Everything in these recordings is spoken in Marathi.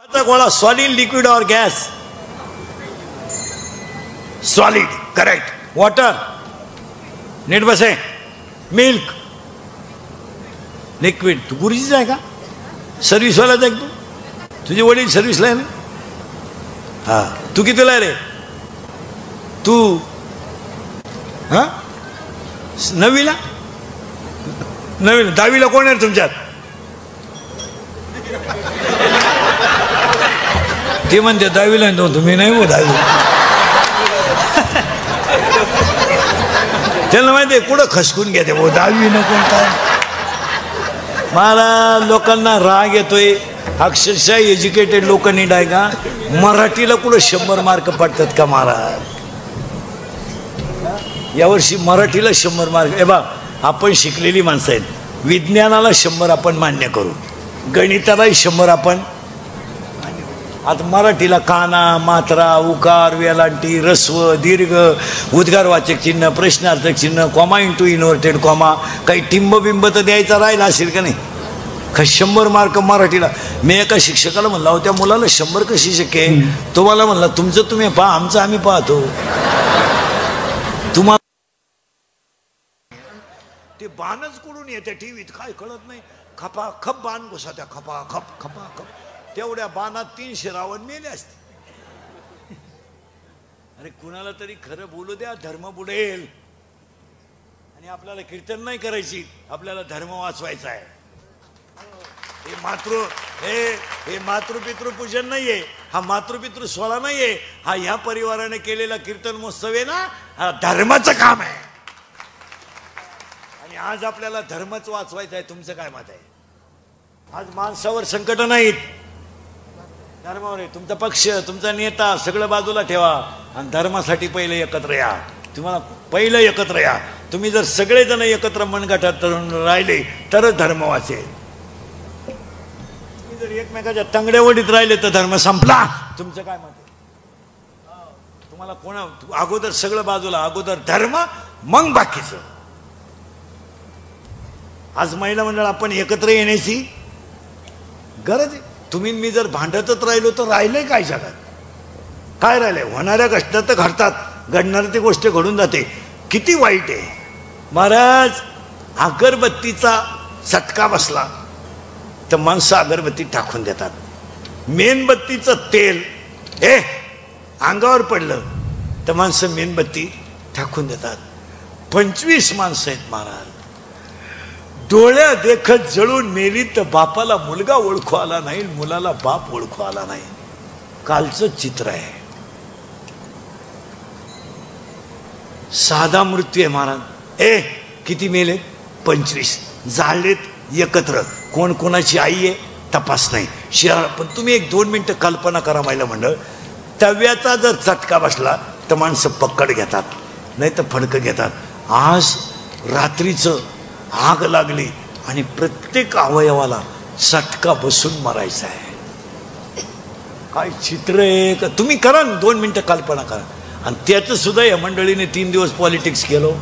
गोळा सॉलिड लिक्विड और गॅस? Solid, correct. वॉटर, नीट बसे. Milk, liquid. तू गुरुजीच आहे का? सर्व्हिसवालाच आहे तू? तुझे वडील सर्व्हिसला आहे ना? हा. तू कितीला आहे रे? तू हा 9वीला? 9वीला. 10वीला कोण आहे तुमच्यात? ते म्हणते 10वीला तुम्ही नाही हो 10वी. त्याला माहिती आहे कुठं खसकून घेते भाऊ 10वी नको काय. मला लोकांना राग येतोय. अक्षरशः एज्युकेटेड लोक नीट आहे का? मराठीला कुठं 100 मार्क पडतात का महाराज? यावर्षी मराठीला 100 मार्क. हे बा, आपण शिकलेली माणसं आहेत. विज्ञानाला 100 आपण मान्य करू, गणितालाही 100 आपण. आता मराठीला काना, मात्रा, उकार, वेलांटी, रस्व, दीर्घ, उद्गारवाचक चिन्ह, प्रश्नार्थक चिन्ह, कॉमा इंटू इन्व्हर्टेड कॉमा, काही टिंबबिंब तर द्यायचा राहिला असेल का नाही? 100 मार्क मराठीला. मी एका शिक्षकाला म्हणला, त्या मुलाला 100 कशी शक्य आहे? तुम्हाला म्हणला तुमचं तुम्ही पहा, आमचं आम्ही पाहतो. तुम्हाला ते बाणच कुठून येते टीव्हीत काय कळत नाही. खपा खप बाण घुसा त्या, खपा खप खपा खप. तेवढ्या बाणात 300 रावण मेले असते. अरे कुणाला तरी खरं बोलू द्या, धर्म बुडेल. आणि आपल्याला कीर्तन नाही करायची, आपल्याला धर्म वाचवायचा आहे. हे मातृपितृ पूजन नाहीये, हा मातृपितृ सोहळा नाहीये, हा ह्या परिवाराने केलेला कीर्तन महोत्सव आहे ना, हा धर्माचं काम आहे. आणि आज आपल्याला धर्मच वाचवायचा आहे. तुमचं काय मत आहे? आज माणसावर संकट नाहीत, धर्मावर आहे. तुमचा पक्ष, तुमचा नेता सगळं बाजूला ठेवा आणि धर्मासाठी पहिले एकत्र या. तुम्हाला पहिलं एकत्र या. तुम्ही जर सगळेजण एकत्र मनगटात राहिले तरच धर्म वाचेल. तुम्ही जर एकमेकाच्या तंगड्यावडीत राहिले तर धर्म संपला. तुमचं काय मत आहे? तुम्हाला कोणा अगोदर सगळं बाजूला, अगोदर धर्म मग बाकीचं. आज महिला मंडळ आपण एकत्र येण्याची गरज आहे. तुम्ही मी जर भांडतच राहिलो तर राहिलंय काय जगात? काय राहिलंय? होणाऱ्या कष्टात तर घडतात, घडणार ती गोष्ट घडून जाते. किती वाईट आहे महाराज. अगरबत्तीचा चटका बसला तर माणसं अगरबत्ती टाकून देतात. मेणबत्तीचं तेल अंगावर पडलं तर माणसं मेणबत्ती टाकून देतात. 25 माणसं आहेत महाराज. डोळ्या देखत जळून मेली तर बापाला मुलगा ओळखू आला नाही, मुलाला बाप ओळखू आला नाही. कालचं चित्र आहे. साधा मृत्यू आहे महाराज. किती मेले? 25. जाळलेत एकत्र. कोण कोणाची आई आहे तपास नाही. पण तुम्ही 1-2 मिनिटं कल्पना करा महिला मंडळ. तव्याचा जर चटका बसला तर माणसं पक्कड घेतात, नाही तर फडकं घेतात. आज रात्रीचं आग लागली आणि प्रत्येक अवयवाला चटका बसून मरायचा आहे. काय चित्र आहे का? तुम्ही करा ना, 2 मिनिटं कल्पना करा. आणि त्याचं सुद्धा या मंडळीने 3 दिवस पॉलिटिक्स केलं.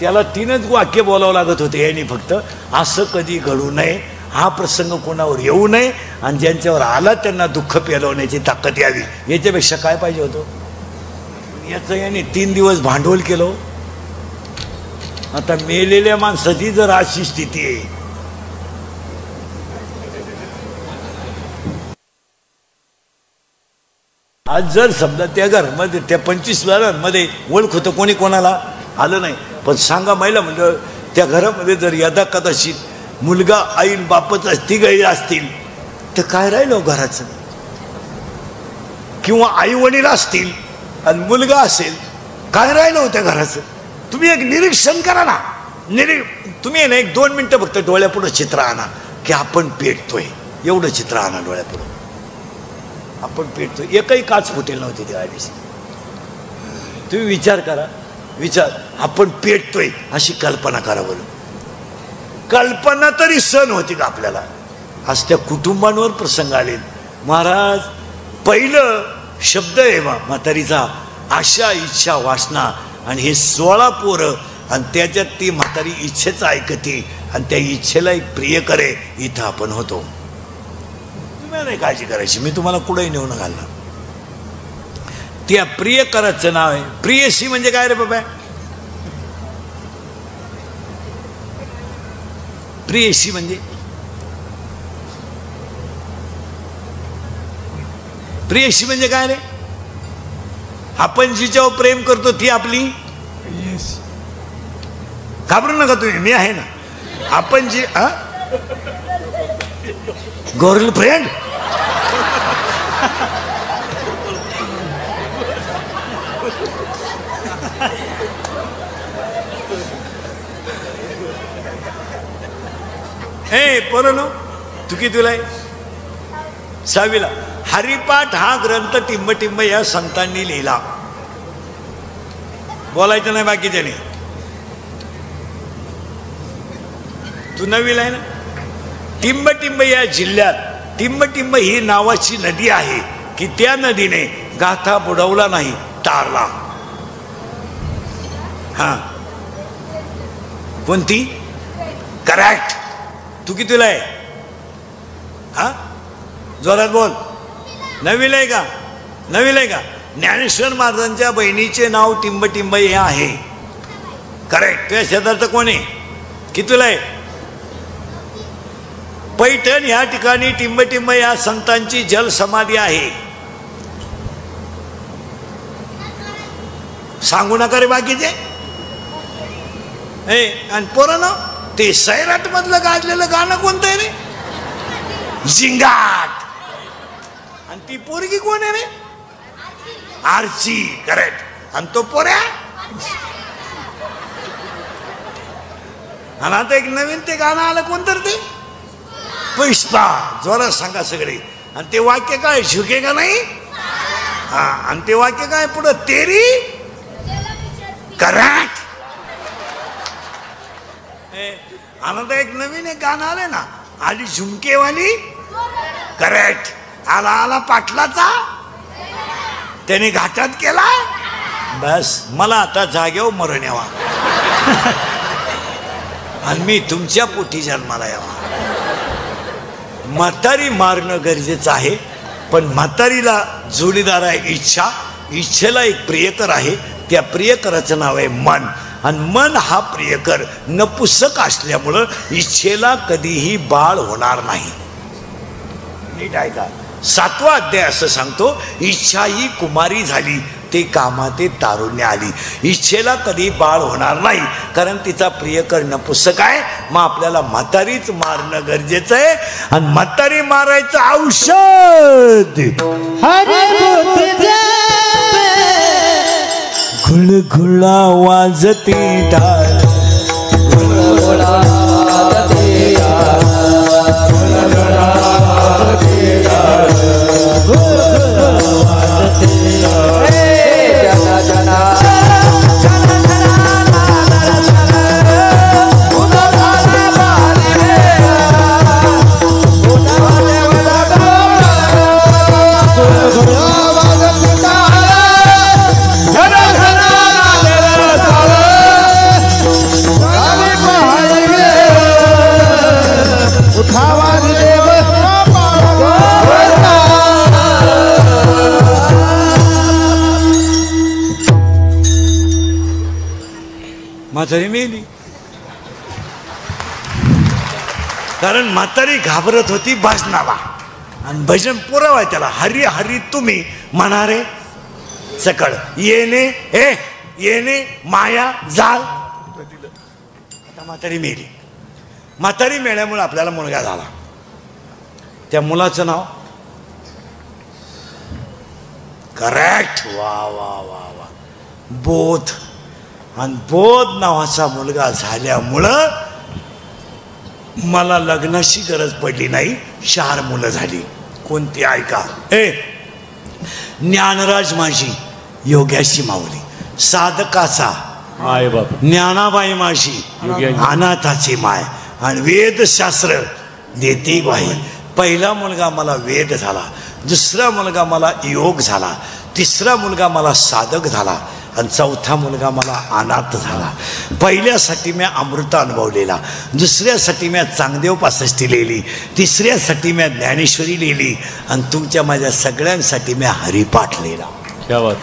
त्याला 3च वाक्य बोलावं लागत होते. यांनी फक्त असं कधी घडू नये, हा प्रसंग कोणावर येऊ नये, आणि ज्यांच्यावर आला त्यांना दुःख पेलवण्याची ताकद यावी. याच्यापेक्षा काय पाहिजे होतं? याचं याने 3 दिवस भांडवल केलं. आता मेलेल्या माणसाची जर अशी स्थिती आहे, आज जर समजा त्या घरामध्ये, त्या 25 घरांमध्ये ओळख होतं, कोणी कोणाला आलं नाही. पण सांगा महिला म्हणजे त्या घरामध्ये जर यदा कदाचित मुलगा आई बापच असती गैर असतील तर काय राहिलं घराचं? किंवा आई वडील असतील आणि मुलगा असेल, काय राहिलं होत्या घराचं? तुम्ही एक निरीक्षण करा ना. तुम्ही ना 1-2 मिनिटं फक्त डोळ्यापुढं चित्र आणा की आपण पेटतोय. एवढं चित्र आणा डोळ्यापुढं. आपण पेटतोय. एकही काच फुटेल नव्हती त्या दिवशी. तुम्ही विचार करा. आपण पेटतोय अशी कल्पना करा बरं. कल्पना तरी सण होती का आपल्याला? आज त्या कुटुंबांवर प्रसंग आले महाराज. पहिलं शब्द आहे म्हातारीचा, आशा इच्छा वासना. आणि हे 16 पोरं, आणि त्याच्यात ती म्हातारी इच्छेच ऐकते आणि त्या इच्छेला एक प्रियकर आहे. इथं आपण होतो. तुम्ही नाही काळजी करायची, मी तुम्हाला कुठेही नेऊन घालणार. त्या प्रियकराचं नाव आहे प्रियसी. म्हणजे काय रे बाबा? प्रियसी म्हणजे प्रियसी म्हणजे काय रे? आपण जिच्यावर प्रेम करतो ती आपली. घाबरू नका तुम्ही, मी आहे ना. आपण जी गर्लफ्रेंड हे पोरांनो, तू कितीला आहे? 6वीला. हरिपाठ हा ग्रंथ टिंब या संतांनी लिहिला. बोलायचं नाही बाकीच्याने. तू 9वीला आहे ना. टिंब या जिल्ह्यात टिंब ही नावाची नदी आहे की त्या नदीने गाथा बुडवला नाही, तारला. हा कोणती? करेक्ट. तू कितीला आहे? हा जोरात बोल. 9वीला आहे का? 9वीला आहे का? ज्ञानेश्वर महाराजांच्या बहिणीचे नाव टिंब हे आहे. करेक्ट. तुझ्या शेजारचं कोण आहे? कितीला आहे? पैठण या ठिकाणी टिंब या संतांची जलसमाधी आहे. सांगू नका रे बाकीचे. आणि पोरांनो, ते सैराट मधलं गाजलेलं गाणं कोणतं आहे रे? झिंगाट. आणि ती पोरगी कोण आहे रे? आरची. करेक्ट. आणि तो पोऱ्या. आणि आता एक नवीन ते गाणं आलं, कोणतं ते? पुष्पा. जोरात सांगा सगळे. आणि ते वाक्य काय? झुके का नाही? हा. आणि ते वाक्य काय पुढं? तेरी. करेक्ट. आता एक नवीन एक गाणं आलं ना, आली झुमकेवाली. करेक्ट. आला आला पाटलाचा, त्याने घाटात केला. बस मला आता जागेवर मरण यावा आणि मी तुमच्या पोटी जन्माला यावा. म्हातारी मारणं गरजेचं आहे, पण म्हातारीला जोडीदार आहे इच्छा. इच्छेला एक प्रियकर आहे. त्या प्रियकराचं नाव आहे मन. आणि मन हा प्रियकर नपुसक असल्यामुळं इच्छेला कधीही बाळ होणार नाही. नीट ऐका. 7वा अध्याय असं सांगतो, इच्छा ही कुमारी झाली, ते कामाते तारुण्य आली. इच्छेला कधी बाळ होणार नाही, कारण तिचा प्रियकर नपुसक आहे. मग आपल्याला म्हातारीच मारणं गरजेचं आहे. आणि म्हातारी मारायचं औषध घुळघुळा वाजती ढाल. म्हातारी मेली. कारण म्हातारी घाबरत होती भजनाला. आणि भजन पुरावा त्याला. हरी हरी तुम्ही म्हणारे सकळ येणे येणे माया जाल. आता म्हातारी मेली. म्हातारी मेल्यामुळे आपल्याला मुलगा झाला. त्या मुलाचं नाव करेक्ट. वा वा वा वा. बोध. आणि बोध नावाचा मुलगा झाल्यामुळं मला लग्नाची गरज पडली नाही. 4 मुलं झाली. कोणती? ऐका. ज्ञानराज माझी योग्याची माऊली, साधकाचा आई बाप ज्ञानाबाई माझी अनाथाची माय, आणि वेदशास्त्र देते बाई. पहिला मुलगा मला वेद झाला, दुसरा मुलगा मला योग झाला, तिसरा मुलगा मला साधक झाला, आणि चौथा मुलगा मला अनाथ झाला. पहिल्यासाठी मी अमृत अनुभवलेला, दुसऱ्यासाठी मी चांगदेव 65 लिहिली, तिसऱ्यासाठी मी ज्ञानेश्वरी लिहिली आणि तुमच्या माझ्या सगळ्यांसाठी मी हरिपाठ लिहिला. क्या बात.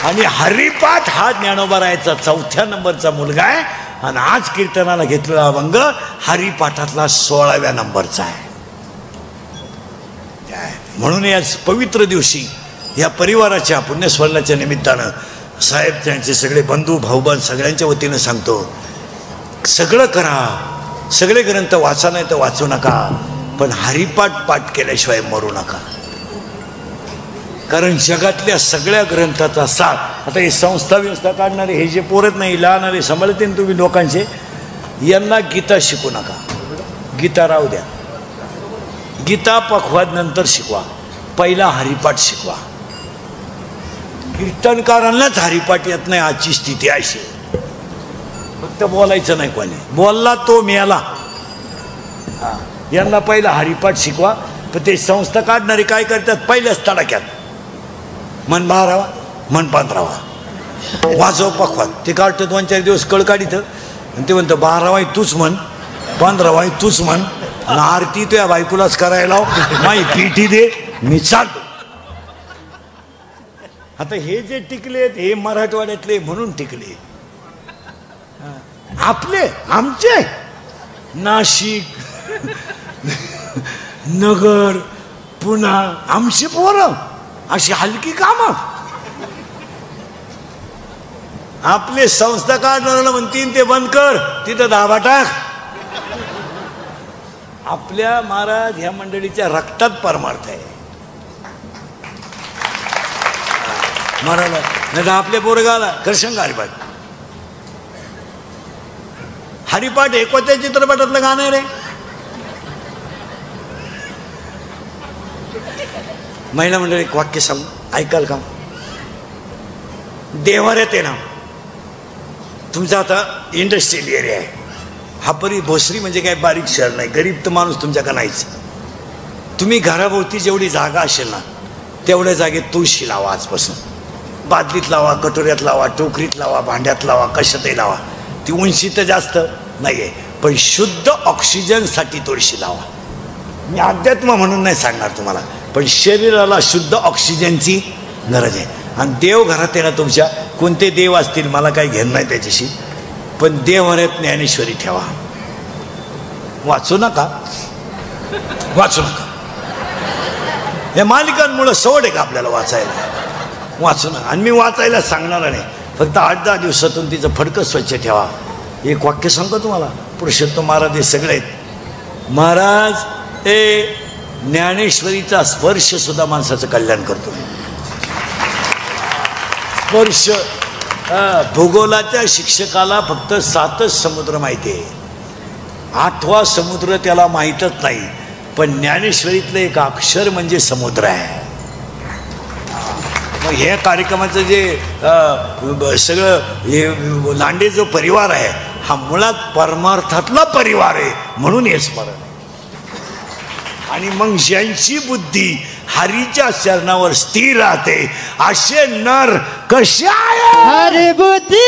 आणि हरिपाठ हा ज्ञानोबारायचा 4थ्या नंबरचा मुलगा आहे आणि आज कीर्तनाला घेतलेला अभंग हरिपाठातला 16व्या नंबरचा आहे. म्हणून या पवित्र दिवशी या परिवाराच्या पुण्यस्मरणाच्या निमित्तानं साहेब त्यांचे सगळे बंधू भाऊबंद सगळ्यांच्या वतीनं सांगतो, सगळं करा, सगळे ग्रंथ वाचा, नाही तर वाचू नका, पण हरिपाठ पाठ केल्याशिवाय मरू नका. कारण जगातल्या सगळ्या ग्रंथाचा सार. आता हे संस्था व्यवस्था काढणारे हे जे पोरत नाही लहानारे सांभाळते ना तुम्ही लोकांचे, यांना गीता शिकू नका. गीता राहू द्या, गीता पखवाद नंतर शिकवा, पहिला हरिपाठ शिकवा. कीर्तनकारांनाच हरिपाठ येत नाही, आजची स्थिती अशी. फक्त बोलायचं नाही, कोणी बोलला तो मिळाला. यांना पहिला हरिपाठ शिकवा. पण ते संस्था काढणारे काय करतात, पहिल्याच तडाक्यात मन 12वा मन 15वा वाजव पखवाद. ते काढतं 2-4 दिवस कळ काढित आणि ते म्हणतं 12वाही तूच म्हण, 15वाही तूच म्हण, आणि आरती तुझ्या बायकोलाच करायला माही पीठी दे, मी चालतो. आता हे जे टिकलेत हे मराठवाड्यातले म्हणून टिकले. आपले आमचे नाशिक नगर पुणा आमचे पोरं अशी हलकी कामं. आपले संस्था काढणाऱ्याला म्हणतील ते बंद कर, तिथं दाबा टाक. आपल्या महाराज ह्या मंडळीच्या रक्तात परमार्थ आहे. महाराज नाही तर आपल्या पोरगाला करशंग हरिपाठ. हरिपाठ एकोत्या चित्रपटातलं गाणं रे. महिला मंडळ एक वाक्य सांगू, ऐकाल का? देवाऱ्यात आहे ना तुमचा, आता इंडस्ट्रियल एरिया आहे हा. भोसरी म्हणजे काय बारीक शहर नाही, गरीब तर माणूस तुमच्याकडे नाहीच. तुम्ही घराभोवती जेवढी जागा असेल ना तेवढ्या जागेत तुळशी लावा. आजपासून बादलीत लावा, कटोऱ्यात लावा, टोकरीत लावा, भांड्यात लावा, कशातही लावा. ती उंची तर जास्त नाही आहे, पण शुद्ध ऑक्सिजनसाठी तुळशी लावा. मी अध्यात्म म्हणून नाही सांगणार तुम्हाला, पण शरीराला शुद्ध ऑक्सिजनची गरज आहे. आणि देव घरात आहे ना तुमच्या, कोणते देव असतील मला काही घेणं नाही त्याच्याशी, पण देवाऱ्यात ज्ञानेश्वरी ठेवा. वाचू नका, वाचू नका. या मालिकांमुळं सवड आहे का आपल्याला वाचायला? वाचू नका. आणि मी वाचायला सांगणार नाही, फक्त 8-10 दिवसातून तिचं फडकं स्वच्छ ठेवा. एक वाक्य सांगतो तुम्हाला, पुरुषोत्तम महाराज हे सगळे आहेत. महाराज हे ज्ञानेश्वरीचा स्पर्श सुद्धा माणसाचं कल्याण करतो. स्पर्श. भूगोलाच्या शिक्षकाला फक्त 7च समुद्र माहिती आहे, 8वा समुद्र त्याला माहीतच नाही. पण ज्ञानेश्वरीतलं एक अक्षर म्हणजे समुद्र आहे. मग हे कार्यक्रमाचं जे सगळं हे लांडे जो परिवार आहे हा मुळात परमार्थातला परिवार आहे, म्हणून हे स्मरण. आणि मग ज्यांची बुद्धी हरीच्या चरणावर स्थिर राहते असे नर कसे आहे. हरी बुद्धी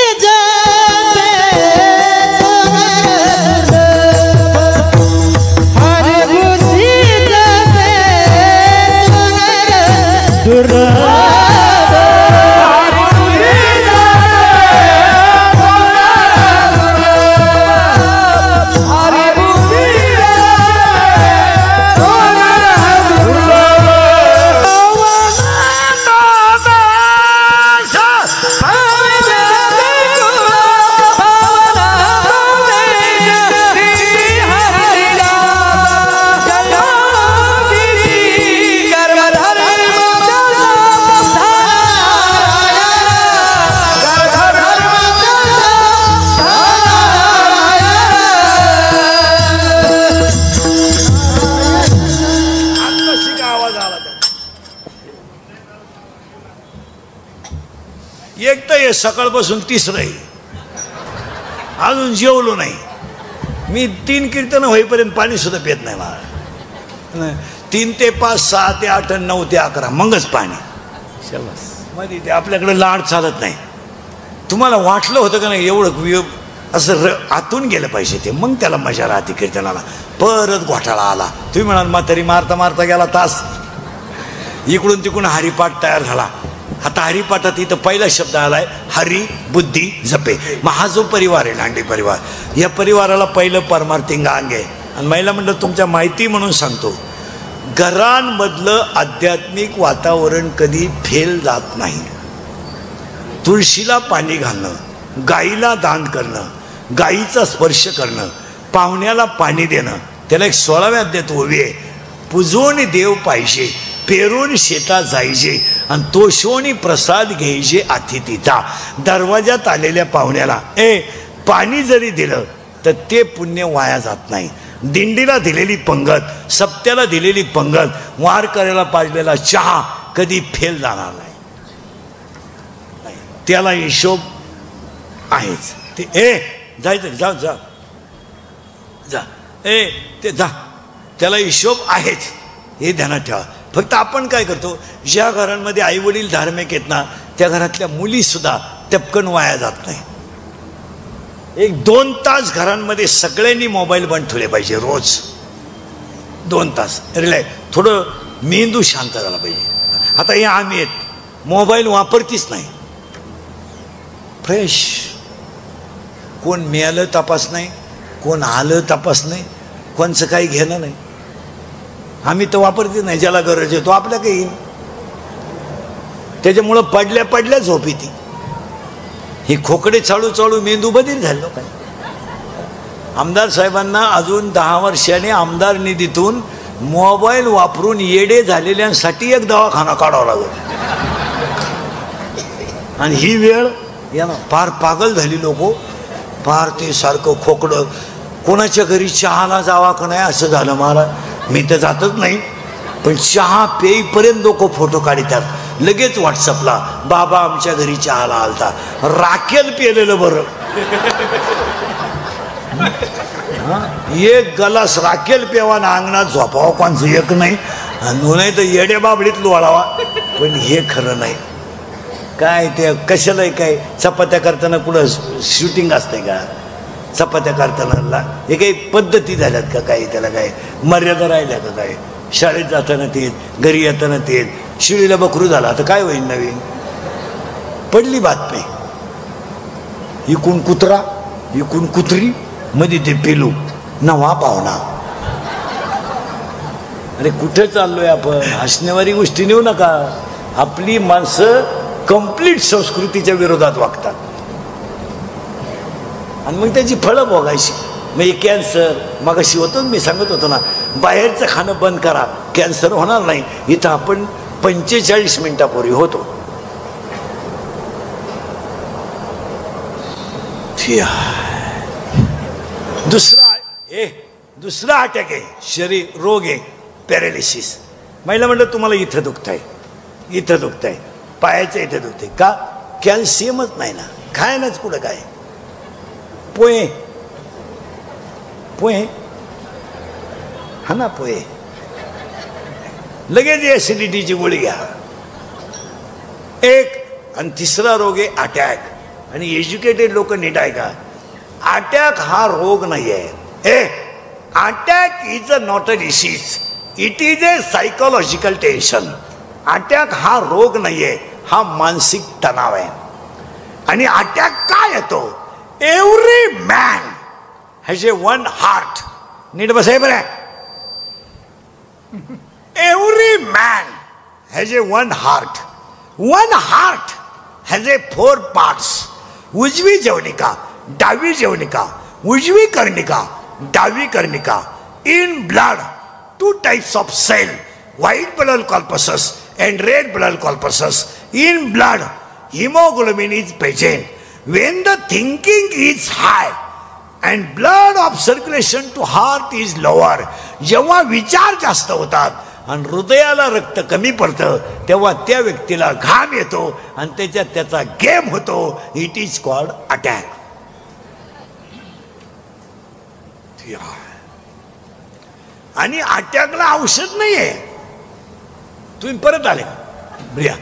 एक तर हे सकाळपासून तिसरं आहे, अजून जेवलो नाही मी. 3 कीर्तन होईपर्यंत पाणी सुद्धा पित नाही मला. 3 ते 5, 6 ते 8, 9 ते 11 मगच पाणी. मध्ये ते आपल्याकडे लाड चालत नाही. तुम्हाला वाटलं होतं का नाही एवढं असं आतून गेलं पाहिजे ते, मग त्याला मजा राहते कीर्तनाला. परत घोटाळा आला. तुम्ही म्हणाल म्हातारी मारता मारता गेला तास, इकडून तिकडून हरिपाठ तयार झाला. आता हरिपाठात इथं पहिला शब्द आलाय हरी बुद्धी जपे. मग हा जो परिवार आहे लांडी परिवार, या परिवाराला पहिलं परमार्थिंग अंग आहे. आणि महिला मंडळ तुमच्या माहिती म्हणून सांगतो, घरांमधलं आध्यात्मिक वातावरण कधी फेल जात नाही. तुळशीला पाणी घालणं, गाईला दान करणं, गाईचा स्पर्श करणं, पाहुण्याला पाणी देणं, त्याला एक 16व्या अध्यायात ओवी आहे, पुजोनी देव पाहिजे, पेरून शेतात जायचे आणि तोषोनी प्रसाद घ्यायचे अतिथीचा. दरवाजात आलेल्या पाहुण्याला पाणी जरी दिलं तर ते पुण्य वाया जात नाही. दिंडीला दिलेली पंगत, सप्त्याला दिलेली पंगत, वार करायला पाजलेला चहा कधी फेल जाणार नाही. त्याला हिशोब आहेच. ते जायचं जा जा जा ते जा, त्याला हिशोब आहेच, हे ध्यानात ठेवा. फक्त आपण काय करतो, ज्या घरांमध्ये आई वडील धार्मिक आहेत ना, त्या घरातल्या मुली सुद्धा टपकन वाया जात नाही. 1-2 तास घरांमध्ये सगळ्यांनी मोबाईल बंद ठेवले पाहिजे. रोज 2 तास रिलॅक्स, थोडं मेंदू शांत झाला पाहिजे. आता हे आम्ही आहेत, मोबाईल वापरतीच नाही. फ्रेश, कोण मिळालं तपास नाही, कोण आलं तपास नाही, कोणचं काही घेणं नाही. आम्ही तर वापरतेच नाही. ज्याला गरज आहे तो आपल्या काही येईल. त्याच्यामुळं पडल्या पडल्या झोप येते. ही खोकडे चालू चालू मेंदू बधीर झालो काय. आमदार साहेबांना अजून 10 वर्षाने आमदार निधीतून मोबाईल वापरून येडे झालेल्यांसाठी एक दवाखाना काढावा लागेल. आणि ही वेळ या ना, फार पागल झाली लोक, फार ते सारखं खोकडं. कोणाच्या घरी चहाला जावा का नाही असं झालं मला. मी तर जातच नाही, पण चहा पेईपर्यंत लोक फोटो काढतात. लगेच व्हॉट्सअपला, बाबा आमच्या घरी चहाला आलता. राखेल पेलेलं बरं. एक गलास राखेल पेवाना अंगणात झोपावा कोणचं एक नाही, नाही तर येड्या बाबडीत लोळावा. पण हे खरं नाही. काय ते कशाला काय चपात्या करताना कुठं शूटिंग असते का? चपात्या करताना हे काही पद्धती झाल्यात का? काही त्याला काय मर्यादा राहिल्या का? काय शाळेत जाताना तेच, घरी येताना तेच. शिळीला बकरू झाला आता काय होईल? नवीन पडली बातमी, इकून कुत्रा इकून कुत्री, मध्ये ते पेलू नवा पाहुणा. अरे कुठे चाललोय आपण? हसण्यावारी गोष्टी नेऊ नका. आपली माणसं कंप्लीट संस्कृतीच्या विरोधात वागतात आणि मग त्याची फळं भोगायची. मग कॅन्सर, मगाशी होतो मी सांगत होतो ना, बाहेरचं खाणं बंद करा, कॅन्सर होणार नाही. इथं आपण 45 मिनिटापूर्वी होतो. दुसरा अटॅक आहे, शरीर रोग आहे, पॅरालिसिस. महिला म्हणलं तुम्हाला इथं दुखत आहे, इथं दुखत आहे, पायाचं इथं दुखते का? कॅल्शियमच नाही ना. खायनाच कुठं काय? पोहे पोहे हा ना, पोहे. लगेच ऍसिडिटीची गोळी घ्या. एक. आणि तिसरा रोग आहे अटॅक. आणि एज्युकेटेड लोक नीट आहे का? अटॅक हा रोग नाही आहे. Attack is a not a disease, it is a psychological tension. Attack हा रोग नाहीये, हा मानसिक तणाव आहे. आणि अटॅक काय येतो? Every man has a one heart. नीट बसाय बरं. Every man has a one heart. One heart has a 4 parts. उजवी जवनिका, डावी जवनिका, उजवी कर्णिका, डावी कर्णिका. In blood 2 types of cell, white blood corpuscles and red blood corpuscles. In blood hemoglobin is present. When the thinking is high and blood of circulation to heart is lower, जेव्हा विचार जास्त होतात आणि हृदयाला रक्त कमी पडतं तेव्हा त्या व्यक्तीला घाम येतो आणि त्याच्यात त्याचा गेम होतो. It is called attack. आणि अटॅकला औषध नाहीये. तुम्ही परत आले Priya?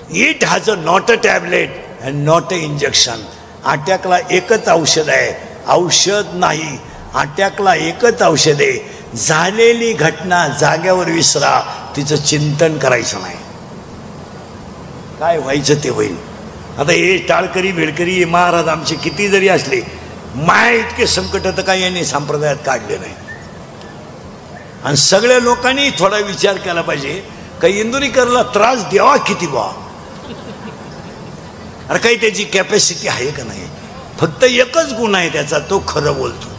It has a not a tablet and not a injection. अटॅकला एकच औषध आहे, औषध नाही. अटॅकला एकच औषध आहे, झालेली घटना जाग्यावर विसरा, तिचं चिंतन करायचं नाही. काय व्हायचं ते होईल. आता हे टाळकरी भेडकरी महाराज आमचे किती जरी असले, माय इतके संकट तर काही यांनी संप्रदायात काढले नाही. आणि सगळ्या लोकांनी थोडा विचार केला पाहिजे, काही इंदुरीकरला त्रास द्यावा किती बा. अरे काही त्याची कॅपॅसिटी आहे का नाही. फक्त एकच गुण आहे त्याचा, तो खरं बोलतो.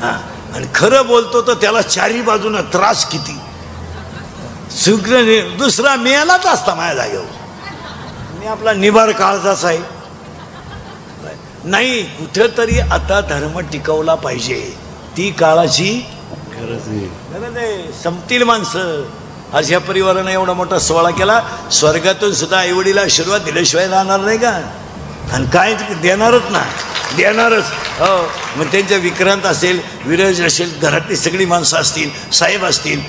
हा, आणि खरं बोलतो तर त्याला चारी बाजूनं त्रास किती. दुसरा मेलाच असता माझ्या जागेवर. मी आपला निभार काळजाचा आहे. नाही, कुठेतरी आता धर्म टिकवला पाहिजे, ती काळाची गरज आहे. संपतील माणसं. आज ह्या परिवारानं एवढा मोठा सोहळा केला, स्वर्गातून सुद्धा आईवडीला आशीर्वाद दिल्याशिवाय राहणार नाही का. आणि काय देणारच ना, देणारच. हो, मग त्यांच्या विक्रांत असेल, विरज असेल, घरातली सगळी माणसं असतील, साहेब असतील,